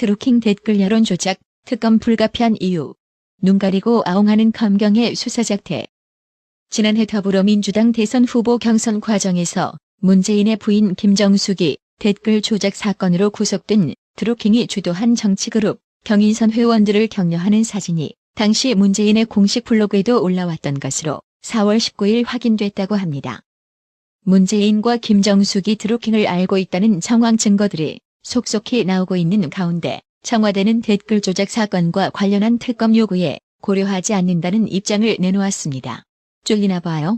드루킹 댓글 여론 조작, 특검 불가피한 이유. 눈 가리고 아웅하는 검경의 수사작태. 지난해 더불어민주당 대선 후보 경선 과정에서 문재인의 부인 김정숙이 댓글 조작 사건으로 구속된 드루킹이 주도한 정치그룹 경인선 회원들을 격려하는 사진이 당시 문재인의 공식 블로그에도 올라왔던 것으로 4월 19일 확인됐다고 합니다. 문재인과 김정숙이 드루킹을 알고 있다는 정황 증거들이 속속히 나오고 있는 가운데 청와대는 댓글 조작 사건과 관련한 특검 요구에 고려하지 않는다는 입장을 내놓았습니다. 쫄리나 봐요.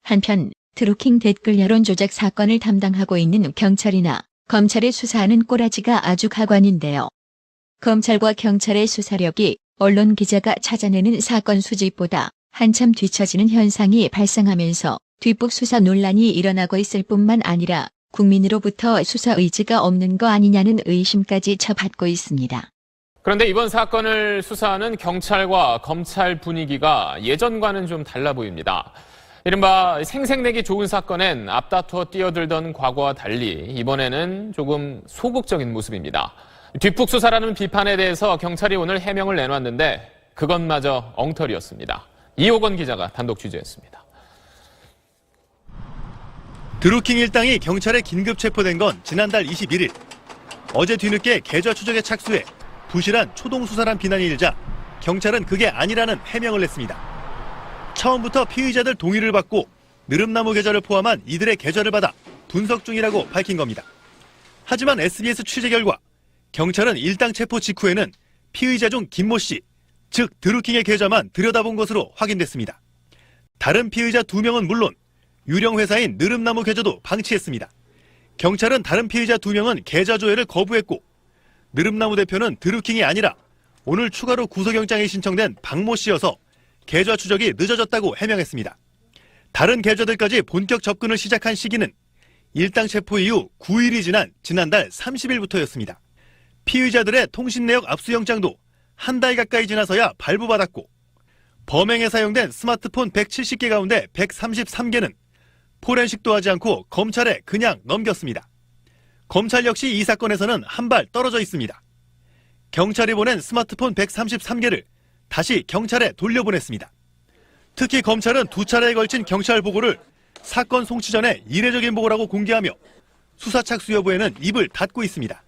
한편 드루킹 댓글 여론 조작 사건을 담당하고 있는 경찰이나 검찰의 수사하는 꼬라지가 아주 가관인데요. 검찰과 경찰의 수사력이 언론 기자가 찾아내는 사건 수집보다 한참 뒤처지는 현상이 발생하면서 뒷북 수사 논란이 일어나고 있을 뿐만 아니라 국민으로부터 수사 의지가 없는 거 아니냐는 의심까지 쳐받고 있습니다. 그런데 이번 사건을 수사하는 경찰과 검찰 분위기가 예전과는 좀 달라 보입니다. 이른바 생색내기 좋은 사건엔 앞다투어 뛰어들던 과거와 달리 이번에는 조금 소극적인 모습입니다. 뒷북 수사라는 비판에 대해서 경찰이 오늘 해명을 내놨는데 그것마저 엉터리였습니다. 이호건 기자가 단독 취재했습니다. 드루킹 일당이 경찰에 긴급 체포된 건 지난달 21일. 어제 뒤늦게 계좌 추적에 착수해 부실한 초동 수사란 비난이 일자 경찰은 그게 아니라는 해명을 냈습니다. 처음부터 피의자들 동의를 받고 느릅나무 계좌를 포함한 이들의 계좌를 받아 분석 중이라고 밝힌 겁니다. 하지만 SBS 취재 결과 경찰은 일당 체포 직후에는 피의자 중 김모 씨, 즉 드루킹의 계좌만 들여다본 것으로 확인됐습니다. 다른 피의자 2명은 물론 유령 회사인 느릅나무 계좌도 방치했습니다. 경찰은 다른 피의자 2명은 계좌 조회를 거부했고 느릅나무 대표는 드루킹이 아니라 오늘 추가로 구속영장이 신청된 박모 씨여서 계좌 추적이 늦어졌다고 해명했습니다. 다른 계좌들까지 본격 접근을 시작한 시기는 일당 체포 이후 9일이 지난 지난달 30일부터였습니다. 피의자들의 통신 내역 압수영장도 한 달 가까이 지나서야 발부받았고 범행에 사용된 스마트폰 170개 가운데 133개는 포렌식도 하지 않고 검찰에 그냥 넘겼습니다. 검찰 역시 이 사건에서는 한 발 떨어져 있습니다. 경찰이 보낸 스마트폰 133개를 다시 경찰에 돌려보냈습니다. 특히 검찰은 2차례에 걸친 경찰 보고를 사건 송치 전에 이례적인 보고라고 공개하며 수사 착수 여부에는 입을 닫고 있습니다.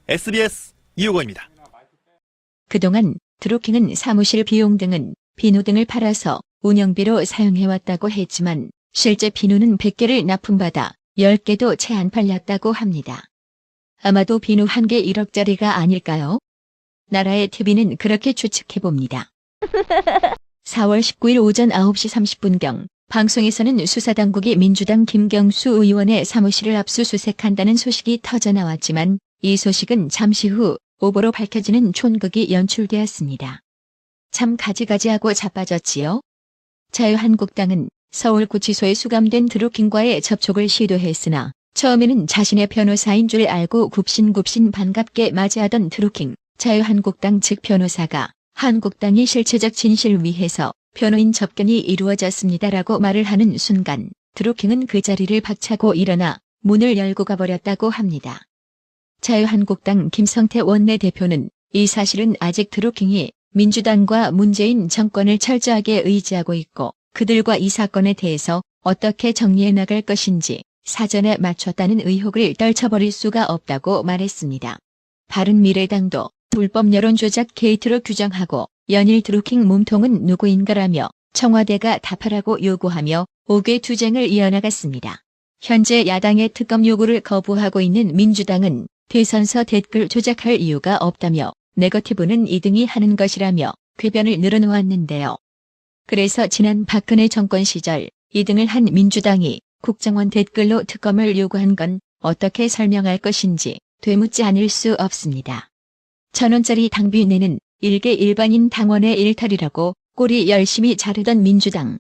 SBS 이호건입니다. 그동안 드루킹은 사무실 비용 등은 비누 등을 팔아서 운영비로 사용해왔다고 했지만 실제 비누는 100개를 납품받아 10개도 채 안 팔렸다고 합니다. 아마도 비누 1개 1억짜리가 아닐까요? 나라의 TV는 그렇게 추측해봅니다. 4월 19일 오전 9시 30분경 방송에서는 수사당국이 민주당 김경수 의원의 사무실을 압수수색한다는 소식이 터져나왔지만 이 소식은 잠시 후 오보로 밝혀지는 촌극이 연출되었습니다. 참 가지가지하고 자빠졌지요? 자유한국당은 서울구치소에 수감된 드루킹과의 접촉을 시도했으나 처음에는 자신의 변호사인 줄 알고 굽신굽신 반갑게 맞이하던 드루킹. 자유한국당 측 변호사가 한국당이 실체적 진실을 위해서 변호인 접견이 이루어졌습니다라고 말을 하는 순간 드루킹은 그 자리를 박차고 일어나 문을 열고 가버렸다고 합니다. 자유한국당 김성태 원내대표는 이 사실은 아직 드루킹이 민주당과 문재인 정권을 철저하게 의지하고 있고 그들과 이 사건에 대해서 어떻게 정리해 나갈 것인지 사전에 맞췄다는 의혹을 떨쳐버릴 수가 없다고 말했습니다. 바른미래당도 불법 여론조작 게이트로 규정하고 연일 드루킹 몸통은 누구인가라며 청와대가 답하라고 요구하며 5개 투쟁을 이어나갔습니다. 현재 야당의 특검 요구를 거부하고 있는 민주당은 대선서 댓글 조작할 이유가 없다며 네거티브는 2등이 하는 것이라며 궤변을 늘어놓았는데요. 그래서 지난 박근혜 정권 시절 2등을 한 민주당이 국정원 댓글로 특검을 요구한 건 어떻게 설명할 것인지 되묻지 않을 수 없습니다. 1,000원짜리 당비 내는 일개 일반인 당원의 일탈이라고 꼬리 열심히 자르던 민주당.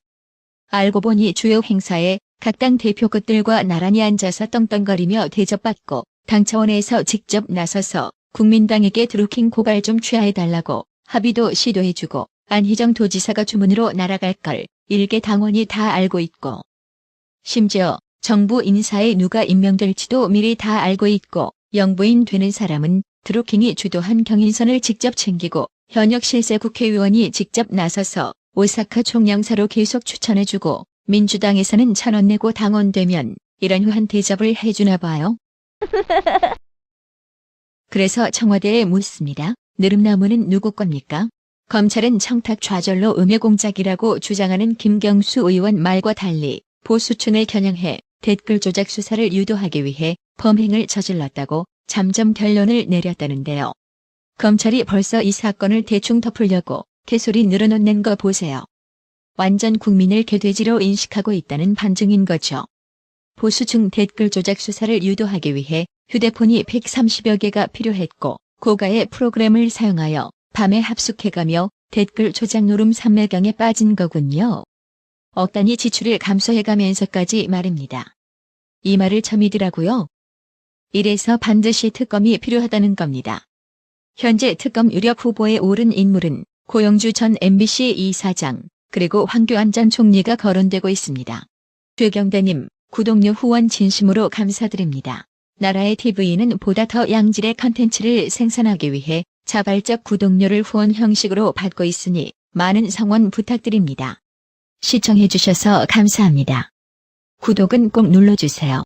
알고 보니 주요 행사에 각 당 대표급들과 나란히 앉아서 떵떵거리며 대접받고 당 차원에서 직접 나서서 국민당에게 드루킹 고발 좀 취하해달라고 합의도 시도해주고 안희정 도지사가 주문으로 날아갈 걸 일개 당원이 다 알고 있고 심지어 정부 인사에 누가 임명될지도 미리 다 알고 있고 영부인 되는 사람은 드루킹이 주도한 경인선을 직접 챙기고 현역 실세 국회의원이 직접 나서서 오사카 총영사로 계속 추천해주고 민주당에서는 1,000원 내고 당원되면 이런 후한 대접을 해주나 봐요. 그래서 청와대에 묻습니다. 느릅나무는 누구 겁니까? 검찰은 청탁 좌절로 음해공작이라고 주장하는 김경수 의원 말과 달리 보수층을 겨냥해 댓글 조작 수사를 유도하기 위해 범행을 저질렀다고 잠정 결론을 내렸다는데요. 검찰이 벌써 이 사건을 대충 덮으려고 개소리 늘어놓는 거 보세요. 완전 국민을 개돼지로 인식하고 있다는 반증인 거죠. 보수층 댓글 조작 수사를 유도하기 위해 휴대폰이 130여 개가 필요했고 고가의 프로그램을 사용하여 밤에 합숙해가며 댓글 조작 노름 산매경에 빠진 거군요. 억 단위 지출을 감소해가면서까지 말입니다. 이 말을 처음이더라고요. 이래서 반드시 특검이 필요하다는 겁니다. 현재 특검 유력 후보에 오른 인물은 고영주 전 MBC 이사장 그리고 황교안 전 총리가 거론되고 있습니다. 최경대님, 구독료 후원 진심으로 감사드립니다. 나라의 TV는 보다 더 양질의 컨텐츠를 생산하기 위해 자발적 구독료를 후원 형식으로 받고 있으니 많은 성원 부탁드립니다. 시청해주셔서 감사합니다. 구독은 꼭 눌러주세요.